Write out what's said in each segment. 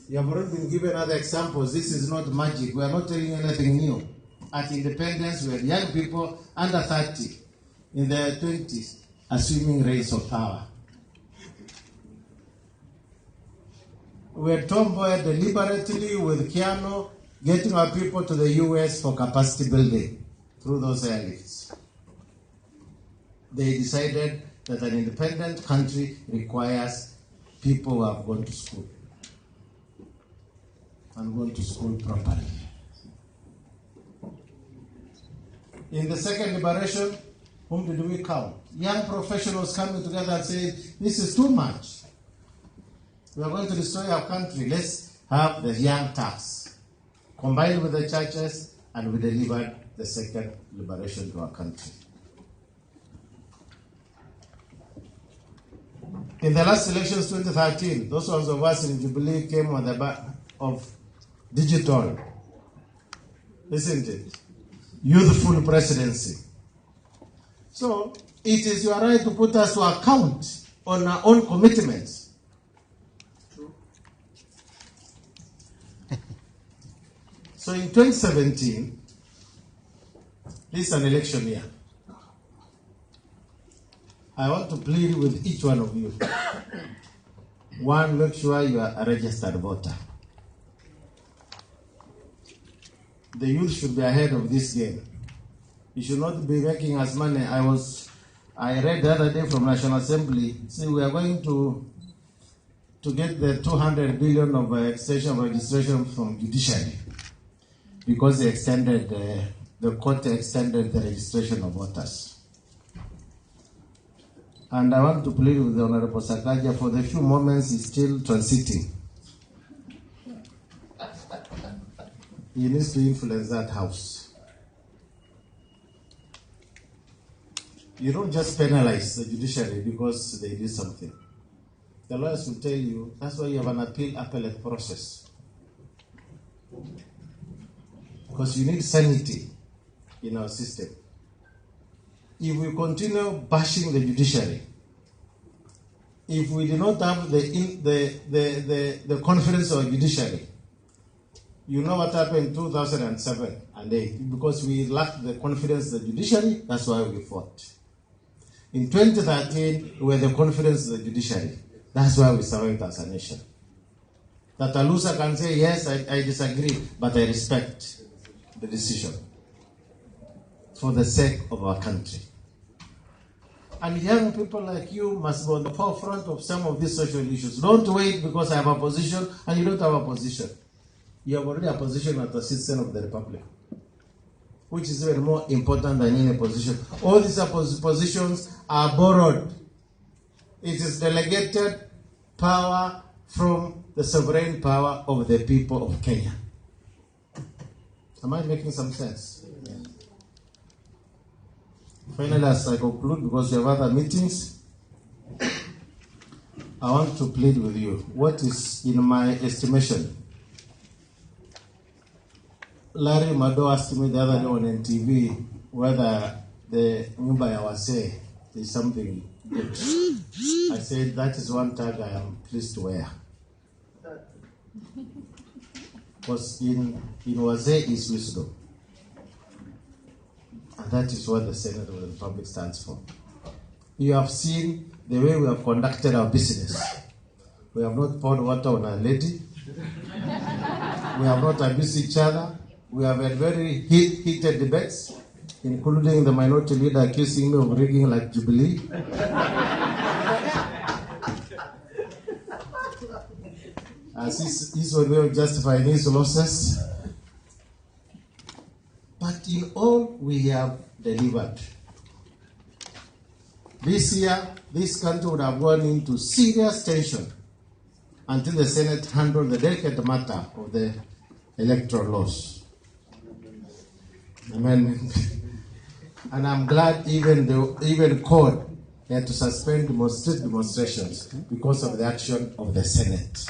You have already been given other examples. This is not magic. We are not telling you anything new. At independence, we had young people under 30 in their 20s assuming reins of power. We had tomboyed deliberately with Keanu, getting our people to the US for capacity building through those airlifts. They decided that an independent country requires people who have gone to school and gone to school properly. In the second liberation, whom did we count? Young professionals coming together and saying, this is too much. We are going to destroy our country. Let's have the young tax combined with the churches, and we delivered the second liberation to our country. In the last elections, 2013, those ones of us in Jubilee came on the back of digital, isn't it? Youthful presidency. So it is your right to put us to account on our own commitments. True. So in 2017, this is an election year. I want to plead with each one of you. One, make sure you are a registered voter. The youth should be ahead of this game. You should not be making us money. I read the other day from National Assembly, see, we are going to get the 200 billion of extension of registration from judiciary because they extended, the court extended the registration of voters. And I want to plead with the Honorable Sakaja for the few moments he's still transiting. He needs to influence that house. You don't just penalize the judiciary because they did something. The lawyers will tell you, that's why you have an appellate process. Because you need sanity in our system. If we continue bashing the judiciary, if we do not have the confidence of the judiciary, you know what happened in 2007 and 2008, because we lacked the confidence of the judiciary, that's why we fought. In 2013, we had the confidence of the judiciary. That's why we survived as a nation. That a loser can say, yes, I disagree, but I respect the decision for the sake of our country. And young people like you must be on the forefront of some of these social issues. Don't wait because I have a position and you don't have a position. You have already a position as the citizen of the Republic, which is even more important than any position. All these positions are borrowed. It is delegated power from the sovereign power of the people of Kenya. Am I making some sense? Yeah. Finally, as I conclude, because we have other meetings, I want to plead with you. What is, in my estimation, Larry Mado asked me the other day on NTV whether the nyumba ya wasee is something good. I said that is one tag I am pleased to wear. Because in wasee is wisdom. And that is what the Senate of the Republic stands for. You have seen the way we have conducted our business. We have not poured water on a lady. We have not abused each other. We have had very heated debates, including the minority leader accusing me of rigging like Jubilee. As his way of justifying his losses. But in all, we have delivered. This year, this country would have gone into serious tension until the Senate handled the delicate matter of the electoral laws. Amen. And I'm glad even CORD had to suspend street demonstrations because of the action of the Senate.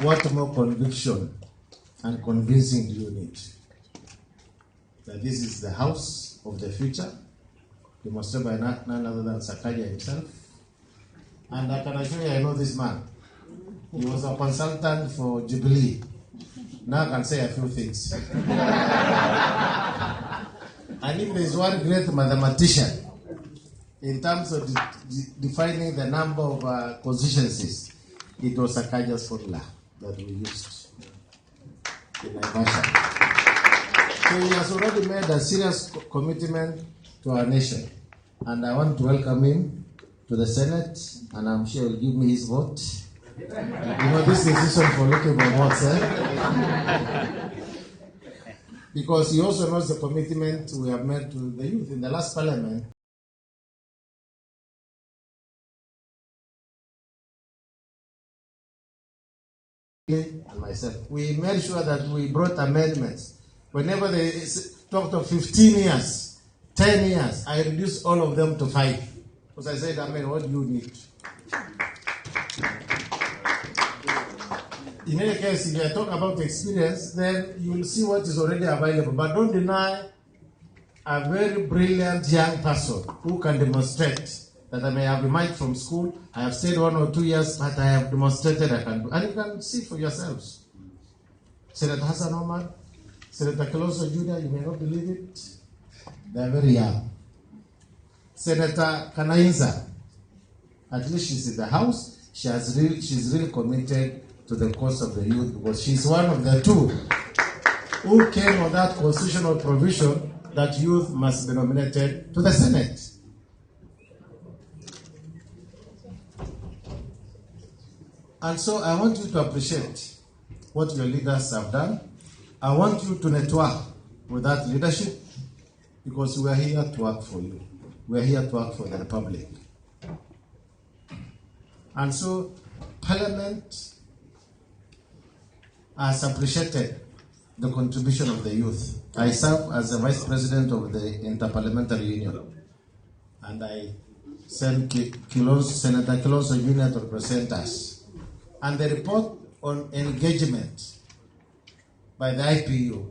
What more conviction and convincing do you need? That this is the house of the future, demonstrated by none other than Sakaja himself. And I can assure you, I know this man. He was a consultant for Jubilee. Now I can say a few things. And if there is one great mathematician in terms of defining the number of constituencies, it was Sakaja's formula that we used in Naivasha. So he has already made a serious commitment to our nation. And I want to welcome him to the Senate, and I'm sure he'll give me his vote. You know, this decision for looking for votes, because he also knows the commitment we have made to the youth in the last parliament. And myself, we made sure that we brought amendments. Whenever they talked of 15 years, 10 years, I reduced all of them to 5. Because I said, what do you need? In any case, if you talk about experience, then you will see what is already available. But don't deny a very brilliant young person who can demonstrate that I may have emerged from school, I have stayed 1 or 2 years, but I have demonstrated I can do. And you can see for yourselves. Senator Hassan Omar, Senator Kiloso Jr., you may not believe it, they are very young. Senator Kanainza, at least she's in the House, she's really committed to the cause of the youth, because she's one of the two who came on that constitutional provision that youth must be nominated to the Senate. And so I want you to appreciate what your leaders have done. I want you to network with that leadership, because we are here to work for you. We are here to work for the Republic. And so Parliament has appreciated the contribution of the youth. I serve as the Vice President of the Interparliamentary Union, and I sent Senator Kiloso Jr. to represent us. And the report on engagement by the IPU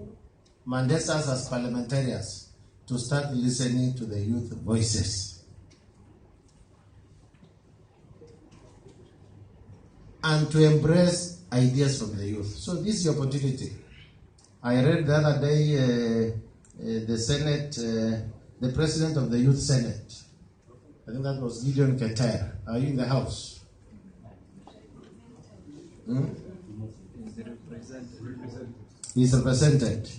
mandates us as parliamentarians to start listening to the youth voices and to embrace ideas from the youth. So this is the opportunity. I read the other day the Senate, the President of the Youth Senate, I think that was LeadYoungKE. Are you in the House? He's represented.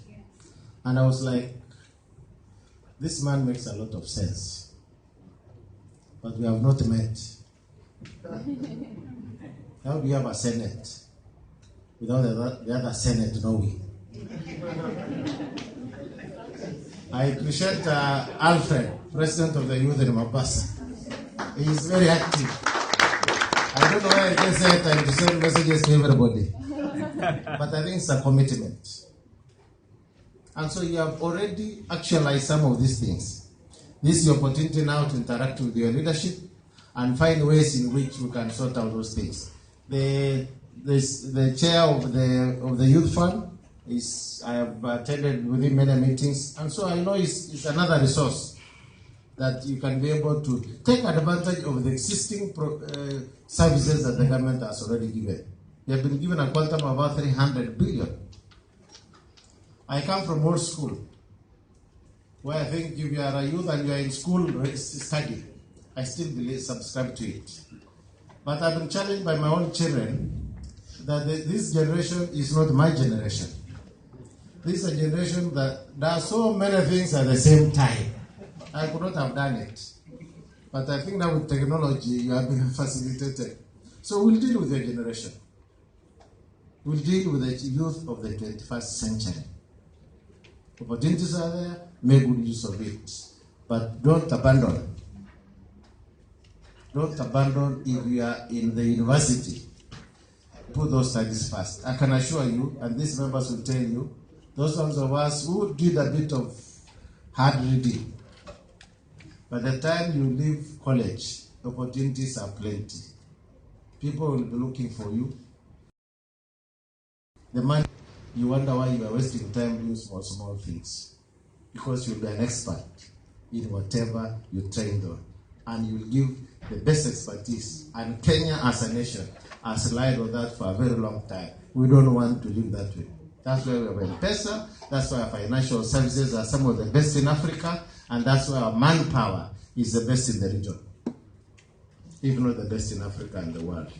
And I was like, this man makes a lot of sense. But we have not met. How do you have a Senate without the other Senate knowing? I appreciate Alfred, President of the Youth in Mombasa. He is very active. I don't know why I can say it and to send messages to everybody. But I think it's a commitment. And so you have already actualized some of these things. This is the opportunity now to interact with your leadership and find ways in which we can sort out those things. The chair of the Youth Fund I have attended with him many meetings, and so I know it's another resource that you can be able to take advantage of the existing services that the government has already given. They have been given a quantum of about 300 billion. I come from old school, where I think if you are a youth and you are in school studying, I still subscribe to it. But I've been challenged by my own children that this generation is not my generation. This is a generation that does so many things at the same time. I could not have done it. But I think now with technology, you have been facilitated. So we'll deal with your generation. We'll deal with the youth of the 21st century. Opportunities are there, make good use of it. But don't abandon. Don't abandon if you are in the university. Put those studies first. I can assure you, and these members will tell you, those ones of us who did a bit of hard reading, by the time you leave college, opportunities are plenty. People will be looking for you. The money, you wonder why you are wasting time doing small things. Because you'll be an expert in whatever you trained on. And you'll give the best expertise. And Kenya as a nation has relied on that for a very long time. We don't want to live that way. That's why we have M-Pesa, that's why our financial services are some of the best in Africa, and that's why our manpower is the best in the region, if not the best in Africa and the world.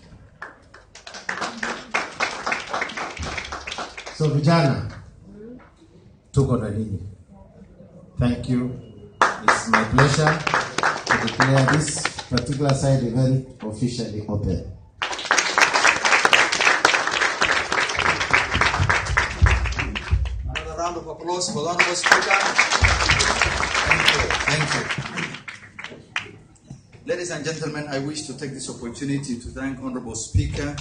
So vijana, tuko na nini? Thank you. It's my pleasure to declare this particular side event officially open. Another round of applause for the Honorable Speaker. Thank you. Ladies and gentlemen, I wish to take this opportunity to thank Honorable Speaker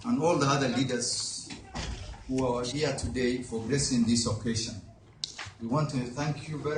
and all the other leaders who are here today for gracing this occasion. We want to thank you very much.